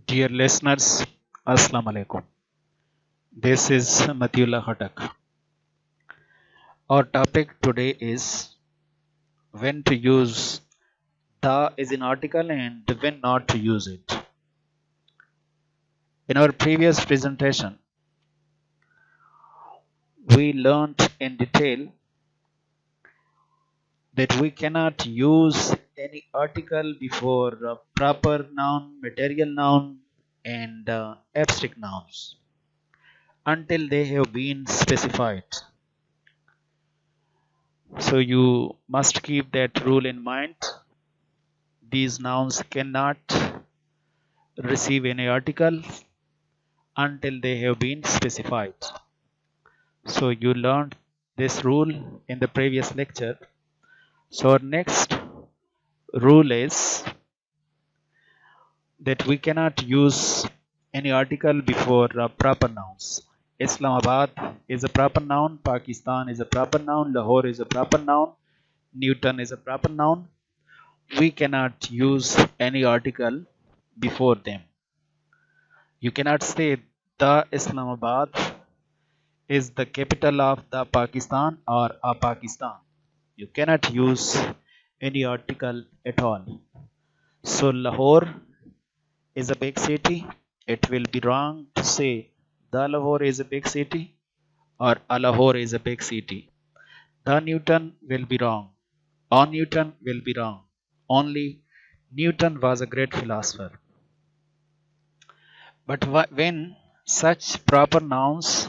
Dear listeners, Assalamu alaikum. This is Matiullah Khatak. Our topic today is when to use the is an article and when not to use it. In our previous presentation, we learned in detail that we cannot use any article before proper noun, material noun, and abstract nouns until they have been specified. So you must keep that rule in mind. These nouns cannot receive any article until they have been specified. So you learned this rule in the previous lecture. So our next rule is that we cannot use any article before proper nouns. Islamabad is a proper noun, Pakistan is a proper noun, Lahore is a proper noun, Newton is a proper noun. We cannot use any article before them. You cannot say the Islamabad is the capital of the Pakistan or a Pakistan. You cannot use any article at all. So Lahore is a big city. It will be wrong to say the Lahore is a big city or a Lahore is a big city. The Newton will be wrong. On Newton will be wrong. Only Newton was a great philosopher. But when such proper nouns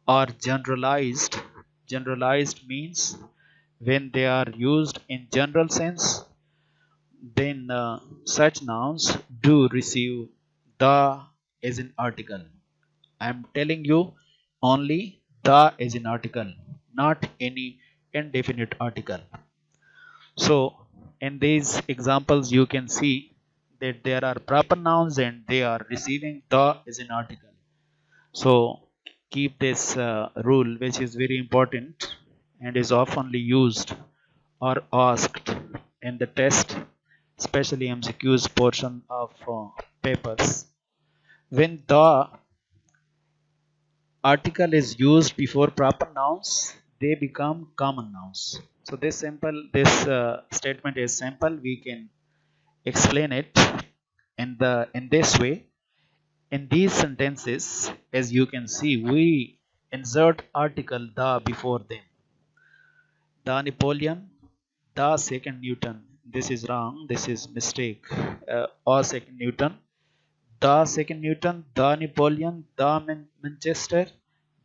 are generalized, generalized means when they are used in general sense, then such nouns do receive the as an article. I am telling you only the as an article, not any indefinite article. So in these examples you can see that there are proper nouns and they are receiving the as an article. So keep this rule, which is very important and is oftenly used or asked in the test, especially MCQ's portion of papers. When the article is used before proper nouns, they become common nouns. So this statement is simple. We can explain it in this way. In these sentences, as you can see, we insert article the before them. The Napoleon, the second Newton. This is wrong. This is mistake. Or second Newton, the second Newton, the Napoleon, the Manchester,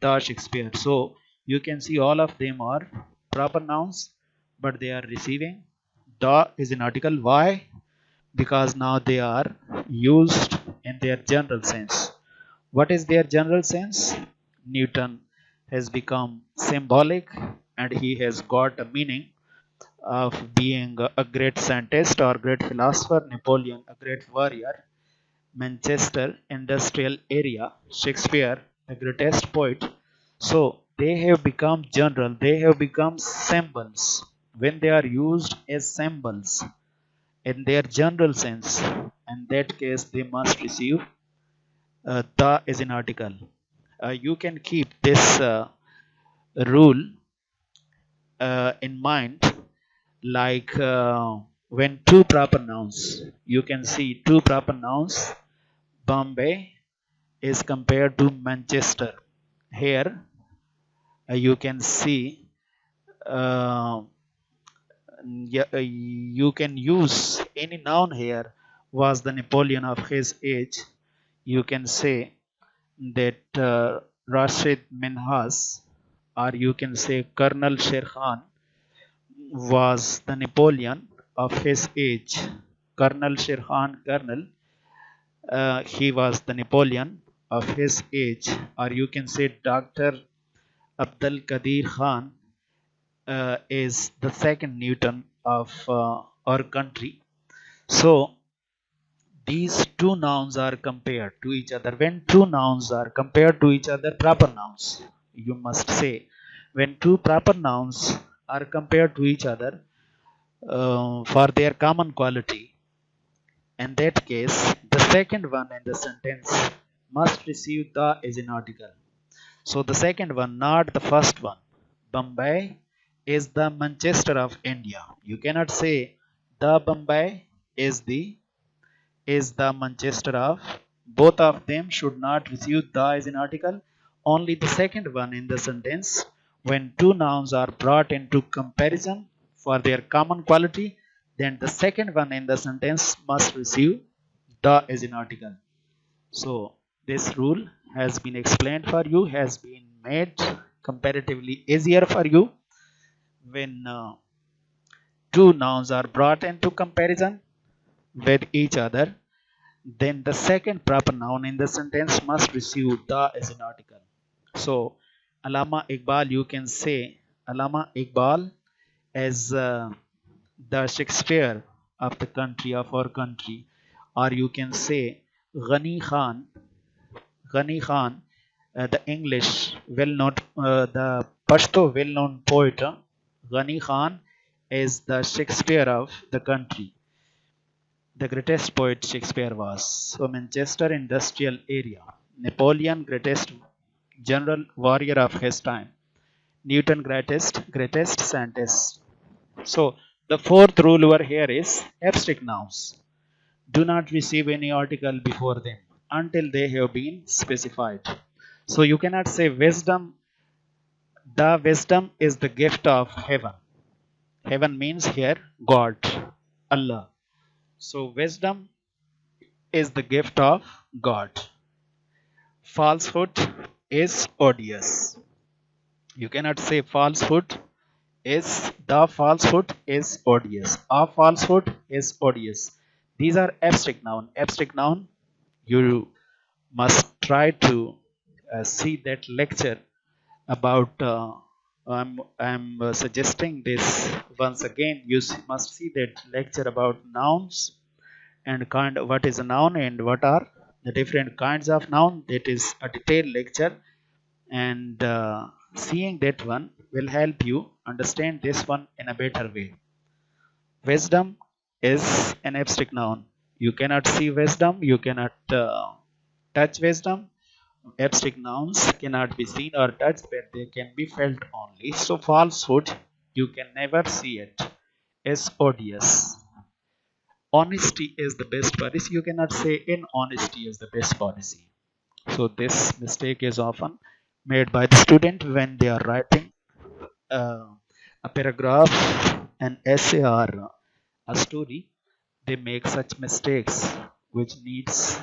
the Shakespeare. So you can see all of them are proper nouns, but they are receiving the is an article. Why? Because now they are used in their general sense. What is their general sense? Newton has become symbolic and he has got a meaning of being a great scientist or great philosopher, Napoleon, a great warrior, Manchester, industrial area, Shakespeare, the greatest poet. So they have become general, they have become symbols. When they are used as symbols in their general sense, in that case, they must receive the as an article. You can keep this rule in mind, like when two proper nouns, you can see two proper nouns. Bombay is compared to Manchester. Here you can see uh, you can use any noun. Here was the Napoleon of his age. You can say that Rashid Minhas, or you can say Colonel Sher Khan was the Napoleon of his age. Colonel Sher Khan, Colonel, he was the Napoleon of his age, or you can say Dr. Abdul Qadir Khan is the second Newton of our country. So these two nouns are compared to each other. When two nouns are compared to each other, proper nouns, you must say, when two proper nouns are compared to each other for their common quality, In that case, the second one in the sentence must receive the as an article. So the second one, not the first one. Bombay is the Manchester of India. You cannot say the Bombay is the Manchester of. Both of them should not receive the as an article. Only the second one in the sentence, when two nouns are brought into comparison for their common quality, then the second one in the sentence must receive the as an article. So this rule has been explained for you, has been made comparatively easier for you when two nouns are brought into comparison with each other, then the second proper noun in the sentence must receive the as an article. So Alama Iqbal, you can say Alama Iqbal as the Shakespeare of the country, of our country, or you can say Ghani Khan, Ghani Khan, the English well-known, the Pashto well-known poet. Ghani Khan is the Shakespeare of the country. The greatest poet Shakespeare was. So Manchester industrial area. Napoleon, greatest general warrior of his time. Newton, greatest scientist. So the fourth rule over here is abstract nouns do not receive any article before them until they have been specified. So you cannot say wisdom. The wisdom is the gift of heaven. Heaven means here God, Allah. So wisdom is the gift of God. Falsehood is odious. You cannot say falsehood is odious. A falsehood is odious. These are abstract noun. Abstract noun, you must try to see that lecture about. I'm suggesting this once again. You must see that lecture about nouns and what is a noun and what are the different kinds of noun. That is a detailed lecture, and seeing that one will help you understand this one in a better way. Wisdom is an abstract noun. You cannot see wisdom, you cannot touch wisdom. Abstract nouns cannot be seen or touched, but they can be felt only. So falsehood, you can never see it, is odious. Honesty is the best policy. You cannot say inhonesty is the best policy. So this mistake is often made by the student when they are writing uh, a paragraph, an essay, or a story. They make such mistakes which needs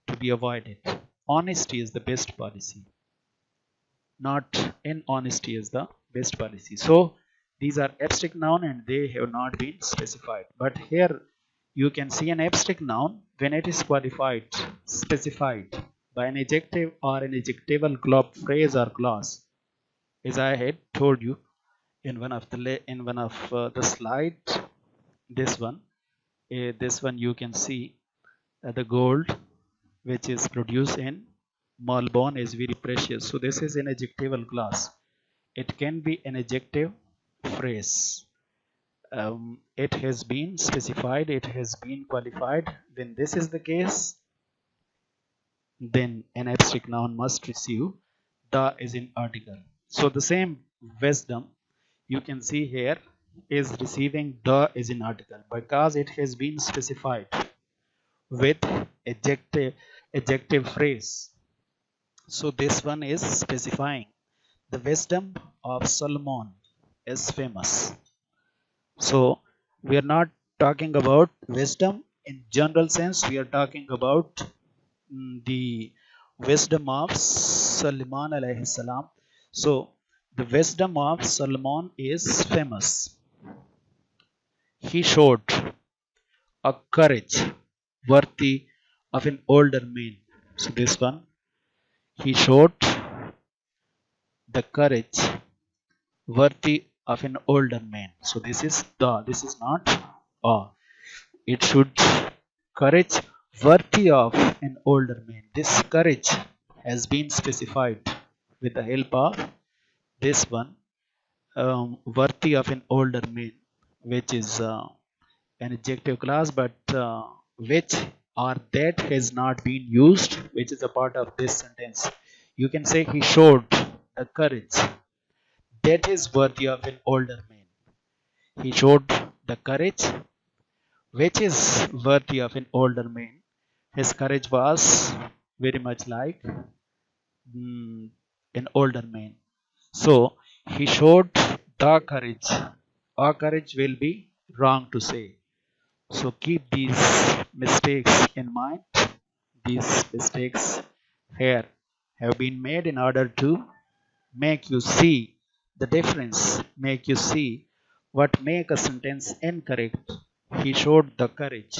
to be avoided. Honesty is the best policy, not inhonesty is the best policy. So these are abstract noun and they have not been specified. But here you can see an abstract noun when it is specified by an adjective or an adjectival phrase or clause. As I had told you in one of the slide, this one you can see the gold which is produced in Melbourne is very precious. So this is an adjectival clause. It can be an adjective phrase. It has been specified, it has been qualified. When this is the case, then an abstract noun must receive the as in article. So the same wisdom you can see here is receiving the as in article because it has been specified with adjective phrase. So this one is specifying the wisdom of Solomon is famous. So we are not talking about wisdom in general sense. We are talking about the wisdom of Solomon alayhi salam. So the wisdom of Solomon is famous. He showed a courage worthy of an older man. So this one, he showed the courage worthy of an older man. So this is not it should courage worthy of an older man. This courage has been specified with the help of this one, worthy of an older man, which is an adjective clause, but which or that has not been used, which is a part of this sentence. You can say he showed the courage that is worthy of an older man. He showed the courage which is worthy of an older man. His courage was very much like an older man. So he showed the courage. Our courage will be wrong to say. So keep these mistakes in mind. These mistakes here have been made in order to make you see the difference, make you see what make a sentence incorrect. He showed the courage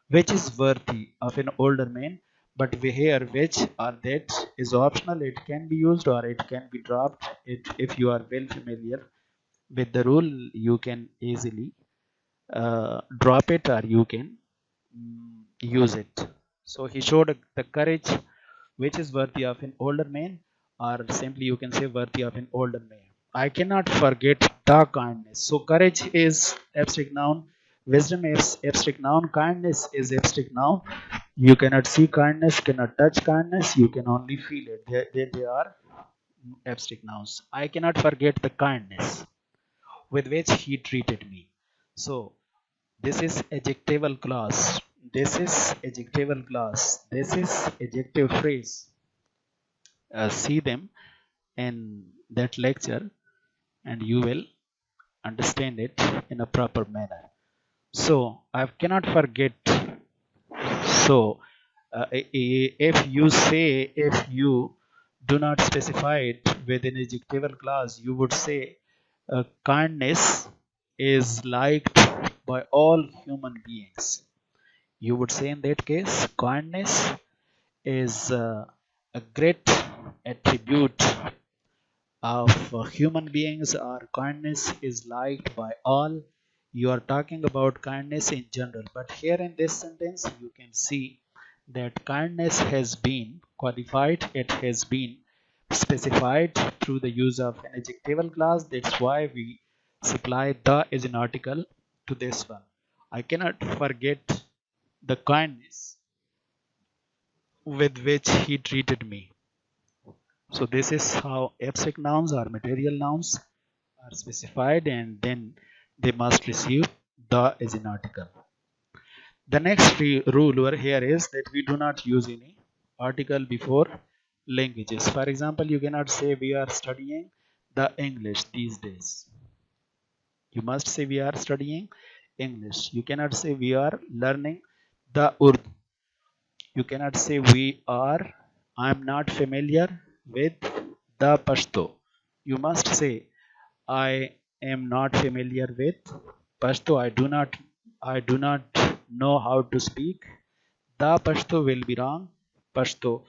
which is worthy of an older man, but we here which or that is optional. It can be used or it can be dropped. If you are well familiar with the rule, you can easily drop it or you can use it. So he showed the courage which is worthy of an older man, or simply you can say worthy of an older man. I cannot forget the kindness. So courage is abstract noun, wisdom is abstract noun, kindness is abstract noun. You cannot see kindness, cannot touch kindness, you can only feel it. They are abstract nouns. I cannot forget the kindness with which he treated me. So this is adjectival clause. This is adjectival clause. This is adjective phrase. See them in that lecture and you will understand it in a proper manner. So I cannot forget. So if you say, if you do not specify it with an adjectival clause, you would say kindness is liked by all human beings. You would say in that case kindness is a great attribute of human beings, or kindness is liked by all. You are talking about kindness in general, but here in this sentence you can see that kindness has been qualified, it has been specified through the use of an adjectival clause. That's why we supply the as an article to this one. I cannot forget the kindness with which he treated me. So this is how abstract nouns or material nouns are specified, and then they must receive the as an article. The next rule over here is that we do not use any article before languages. For example, you cannot say we are studying the English these days. You must say we are studying English. You cannot say we are learning the Urdu. You cannot say we are, I am not familiar with the Pashto. You must say I am not familiar with Pashto. I do not know how to speak. The Pashto will be wrong. Pashto.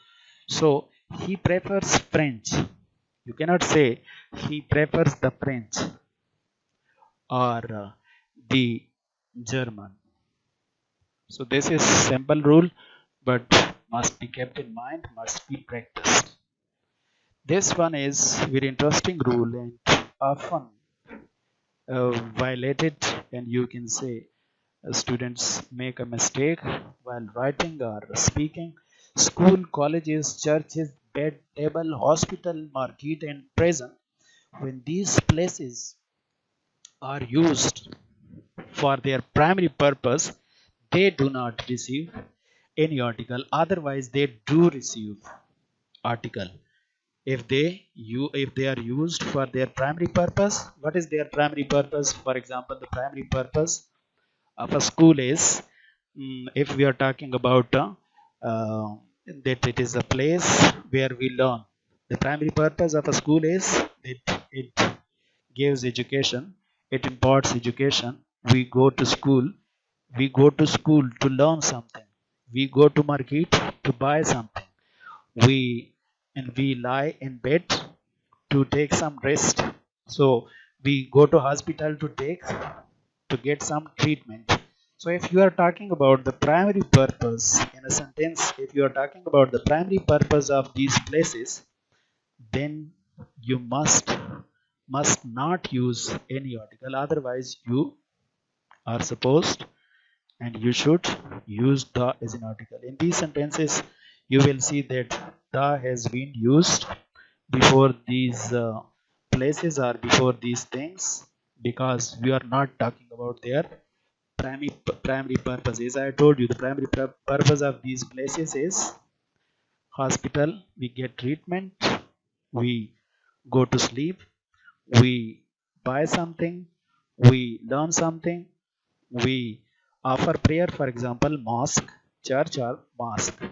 So he prefers French. You cannot say he prefers the French or the German. So this is simple rule, but must be kept in mind, must be practiced. This one is very interesting rule and often violated, and you can say students make a mistake while writing or speaking. School, colleges, churches, bed, table, hospital, market, and prison. When these places are used for their primary purpose, they do not receive any article. Otherwise, they do receive article. If they are used for their primary purpose, what is their primary purpose? For example, the primary purpose of a school is, if we are talking about uh, that it is a place where we learn. The primary purpose of a school is it gives education, it imparts education. We go to school to learn something. We go to market to buy something. We and we lie in bed to take some rest. So we go to hospital to get some treatment. So if you are talking about the primary purpose in a sentence, if you are talking about the primary purpose of these places, then you must not use any article. Otherwise you are supposed and you should use the as an article. In these sentences, you will see that the has been used before these places or before these things, because we are not talking about their primary purpose. As I told you, the primary purpose of these places is hospital. We get treatment, we go to sleep, we buy something, we learn something, we offer prayer, for example mosque, church or mosque.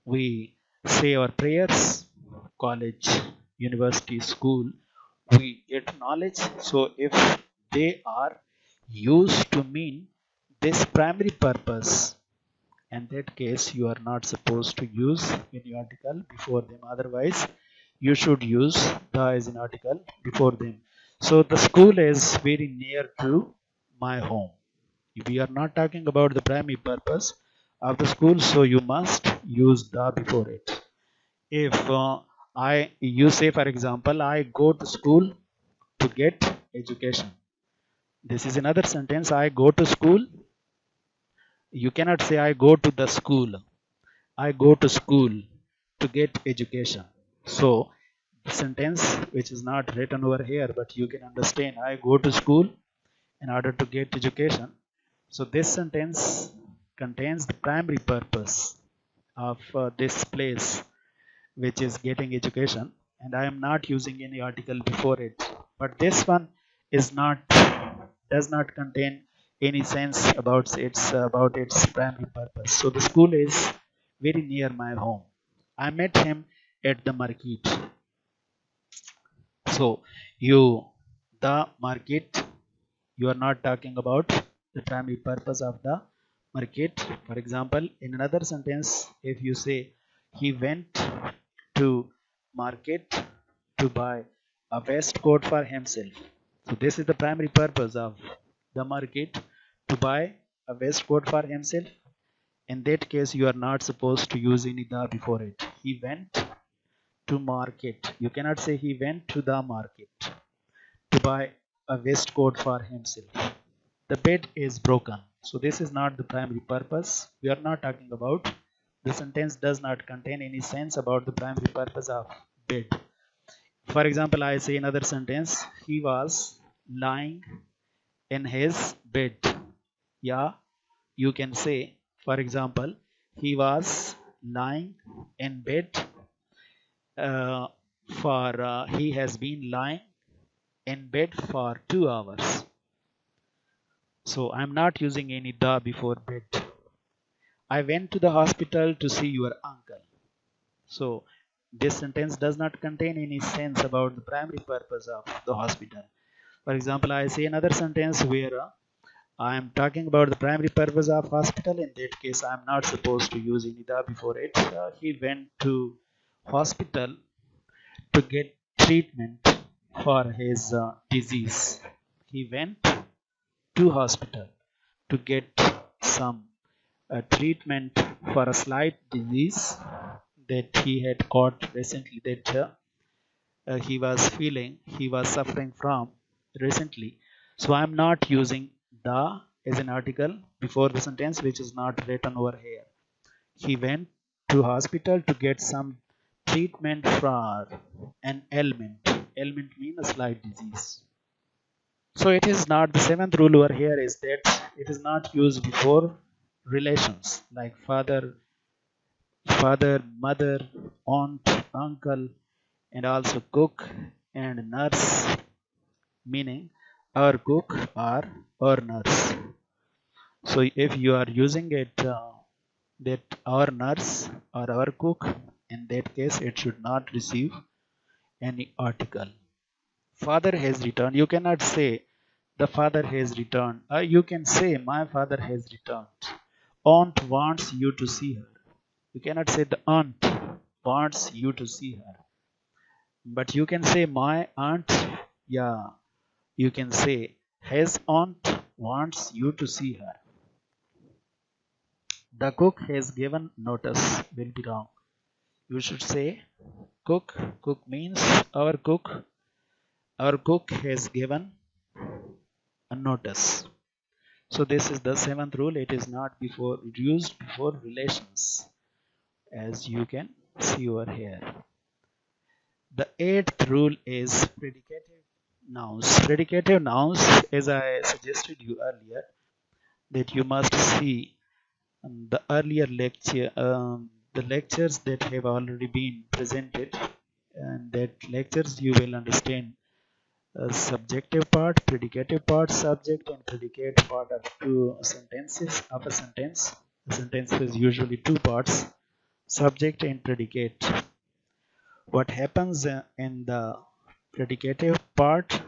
We say our prayers, college, university, school, we get knowledge. So if they are used to mean this primary purpose, in that case you are not supposed to use any article before them. Otherwise you should use the as an article before them. So the school is very near to my home. We are not talking about the primary purpose of the school, so you must use the before it. If I you say, for example, I go to school to get education, this is another sentence. I go to school. You cannot say I go to the school. I go to school to get education. So the sentence which is not written over here, but you can understand, I go to school in order to get education. So this sentence contains the primary purpose of this place, which is getting education, and I am not using any article before it. But this one is not, does not contain any sense about its primary purpose. So the school is very near my home. I met him at the market. So you, the market, you are not talking about the primary purpose of the market. For example, in another sentence, if you say he went to market to buy a waistcoat for himself, so this is the primary purpose of the market, to buy a waistcoat for himself. In that case you are not supposed to use any the before it. He went to market, you cannot say he went to the market to buy a waistcoat for himself. The bed is broken. So this is not the primary purpose. We are not talking about, the sentence does not contain any sense about the primary purpose of bed. For example, I say another sentence, he was lying in his bed. Yeah, you can say, for example, he was lying in bed, uh, for he has been lying in bed for 2 hours. So I'm not using any the before bed. I went to the hospital to see your uncle. So this sentence does not contain any sense about the primary purpose of the hospital. For example, I say another sentence where I am talking about the primary purpose of hospital. In that case, I am not supposed to use any the before it. He went to hospital to get treatment for his disease. He went to hospital to get some treatment for a slight disease that he had caught recently, that he was suffering from recently. So I'm not using the as an article before the sentence, which is not written over here. He went to hospital to get some treatment for an ailment. Ailment means a slight disease. So it is not, the seventh rule over here is that it is not used before relations like mother, aunt, uncle, and also cook and nurse, meaning our cook or our nurse. So if you are using it, that our nurse or our cook, in that case it should not receive any article. Father has returned. You cannot say the father has returned. You can say my father has returned. Aunt wants you to see her. You cannot say the aunt wants you to see her. But you can say my aunt. Yeah, you can say his aunt wants you to see her. The cook has given notice will be wrong. You should say cook. Cook means our cook. Our cook has given a notice. So this is the seventh rule. It is not before used before relations, as you can see over here. The eighth rule is predicative nouns. Predicative nouns, as I suggested you earlier, that you must see the earlier lecture, the lectures that have already been presented, and that lectures you will understand subjective part, predicative part, subject and predicate part of two sentences of a sentence. The sentence is usually two parts, subject and predicate. What happens in the predicative part,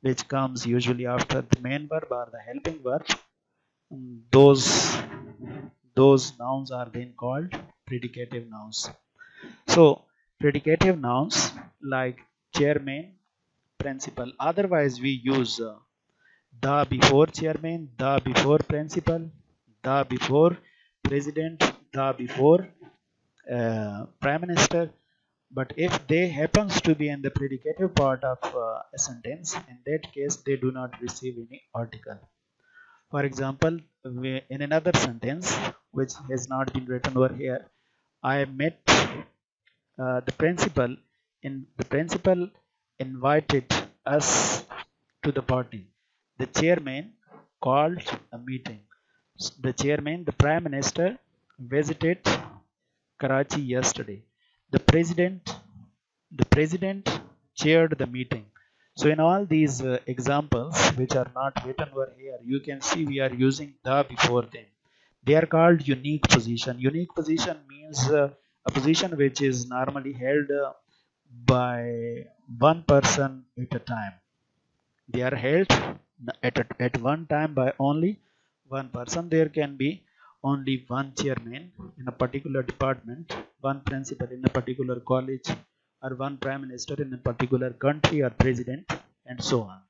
which comes usually after the main verb or the helping verb, those nouns are being called predicative nouns. So predicative nouns like chairman, principal. Otherwise we use the before chairman, the before principal, the before president, the before prime minister. But if they happens to be in the predicative part of a sentence, in that case they do not receive any article. For example, in another sentence which has not been written over here, I met the principal. In the principal invited us to the party. The chairman called a meeting. The chairman, the prime minister, visited Karachi yesterday. The president chaired the meeting. So in all these examples which are not written over here, you can see we are using the before them. They are called unique position. Unique position means a position which is normally held by one person at a time. They are held at one time by only one person. There can be only one chairman in a particular department, one principal in a particular college, or one prime minister in a particular country, or president, and so on.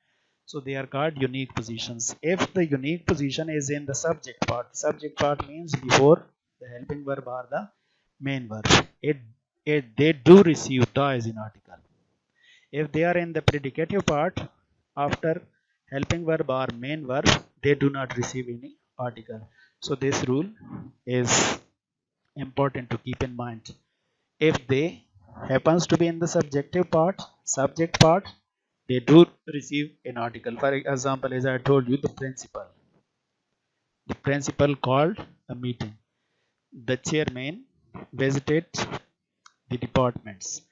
So they are called unique positions. If the unique position is in the subject part means before the helping verb or the main verb, they do receive the as an article. If they are in the predicative part after helping verb or main verb, they do not receive any article. So this rule is important to keep in mind. If they happens to be in the subject part, they do receive an article. For example, as I told you, the principal called a meeting. The chairman visited the departments.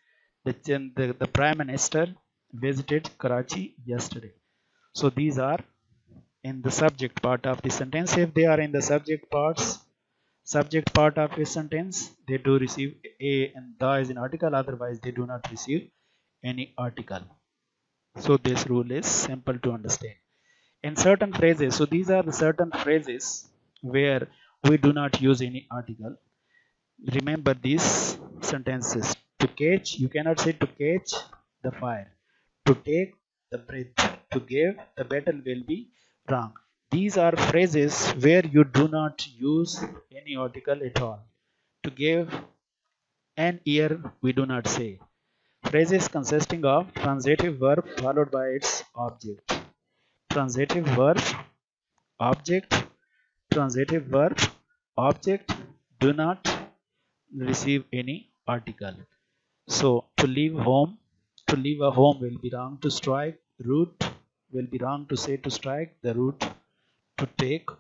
The prime minister visited Karachi yesterday. So these are in the subject part of the sentence. If they are in the subject part of a sentence, they do receive a and the as an article. Otherwise, they do not receive any article. So this rule is simple to understand. In certain phrases, so these are the certain phrases where we do not use any article. Remember these sentences. To catch, you cannot say to catch the fire. To take the breath. To give the battle will be wrong. These are phrases where you do not use any article at all. To give an ear, we do not say. Phrases consisting of transitive verb followed by its object. Transitive verb, object, transitive verb, object do not receive any article. So to leave a home will be wrong. To strike, root will be wrong. To say to strike, the root to take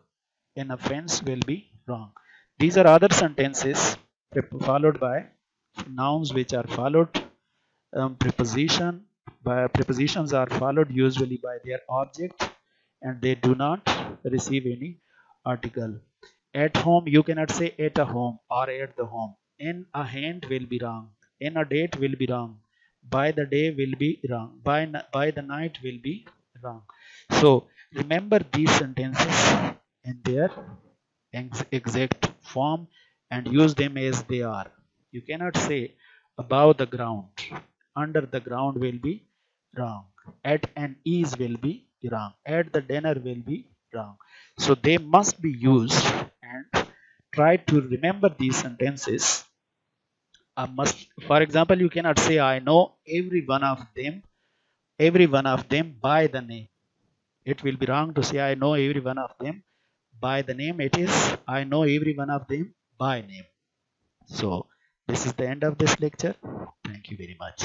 an offense will be wrong. These are other sentences followed by nouns which are followed prepositions are followed usually by their object, and they do not receive any article. At home, you cannot say at a home or at the home. In a hand will be wrong. In a date will be wrong. By the day will be wrong. By the night will be wrong. So remember these sentences in their exact form and use them as they are. You cannot say above the ground. Under the ground will be wrong. At an ease will be wrong. At the dinner will be wrong. So they must be used, and try to remember these sentences. For example, you cannot say I know every one of them by the name. It will be wrong to say I know every one of them by the name. It is I know every one of them by name. So this is the end of this lecture. Thank you very much.